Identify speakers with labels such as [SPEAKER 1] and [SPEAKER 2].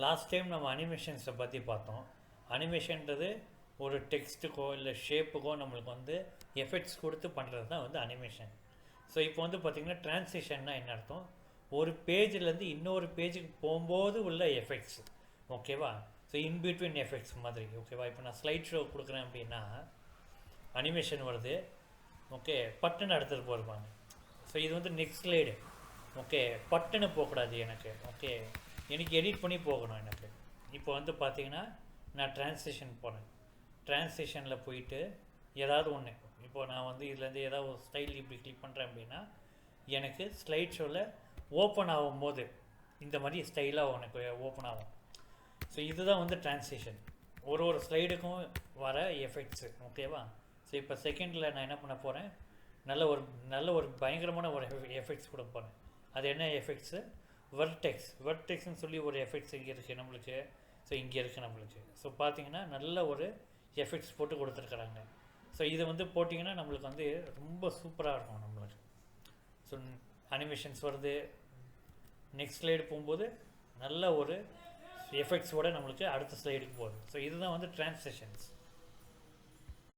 [SPEAKER 1] Last time நம்ம அனிமேஷன்ஸை பற்றி பார்த்தோம். அனிமேஷன்றது ஒரு டெக்ஸ்ட்டுக்கோ இல்லை ஷேப்புக்கோ நம்மளுக்கு வந்து எஃபெக்ட்ஸ் கொடுத்து பண்ணுறது தான் வந்து அனிமேஷன். ஸோ இப்போ வந்து பார்த்திங்கன்னா ட்ரான்சிஷன்னா என்ன அர்த்தம், ஒரு பேஜ்லேருந்து இன்னொரு பேஜுக்கு போகும்போது உள்ள எஃபெக்ட்ஸ். ஓகேவா? ஸோ இன்பிட்வீன் எஃபெக்ட்ஸ் மாதிரி. ஓகேவா? இப்போ நான் ஸ்லைட் ஷோ கொடுக்குறேன் அப்படின்னா அனிமேஷன் வருது. ஓகே, பட்டுன்னு எடுத்துகிட்டு போயிருப்பாங்க. ஸோ இது வந்து நெக்ஸ்ட் ஸ்லைடு. ஓகே, பட்டுன்னு போகக்கூடாது எனக்கு. ஓகே, எனக்கு எடிட் பண்ணி போகணும் எனக்கு. இப்போ வந்து பார்த்தீங்கன்னா நான் ட்ரான்ஸ்லேஷன் போனேன். ட்ரான்ஸ்லேஷனில் போயிட்டு ஏதாவது ஒன்று, இப்போது நான் வந்து இதுலேருந்து ஏதாவது ஒரு ஸ்டைல் இப்படி கிளிக் பண்ணுறேன் அப்படின்னா எனக்கு ஸ்லைட் ஷோவில் ஓப்பன் ஆகும்போது இந்த மாதிரி ஸ்டைலாக உனக்கு ஓப்பன் ஆகும். ஸோ இதுதான் வந்து ட்ரான்ஸ்லேஷன், ஒரு ஸ்லைடுக்கும் வர எஃபெக்ட்ஸு. ஓகேவா? ஸோ இப்போ செகண்டில் நான் என்ன பண்ண போகிறேன், நல்ல ஒரு பயங்கரமான ஒரு எஃபெக்ட்ஸ் கொடுக்க போகிறேன். அது என்ன எஃபெக்ட்ஸு? வெர்டெக்ஸ்ன்னு சொல்லி ஒரு எஃபெக்ட்ஸ் இங்கே இருக்குது நம்மளுக்கு. ஸோ இங்கே இருக்குது நம்மளுக்கு. ஸோ பார்த்தீங்கன்னா நல்ல ஒரு எஃபெக்ட்ஸ் போட்டு கொடுத்துருக்குறாங்க. ஸோ இதை வந்து போட்டிங்கன்னா நம்மளுக்கு வந்து ரொம்ப சூப்பராக இருக்கும் நம்மளுக்கு. ஸோ அனிமேஷன்ஸ் வருது, நெக்ஸ்ட் ஸ்லைடு போகும்போது நல்ல ஒரு எஃபெக்ட்ஸோடு நம்மளுக்கு அடுத்த ஸ்லைடுக்கு போகுது. ஸோ இதுதான் வந்து ட்ரான்ஸ்லேஷன்ஸ்.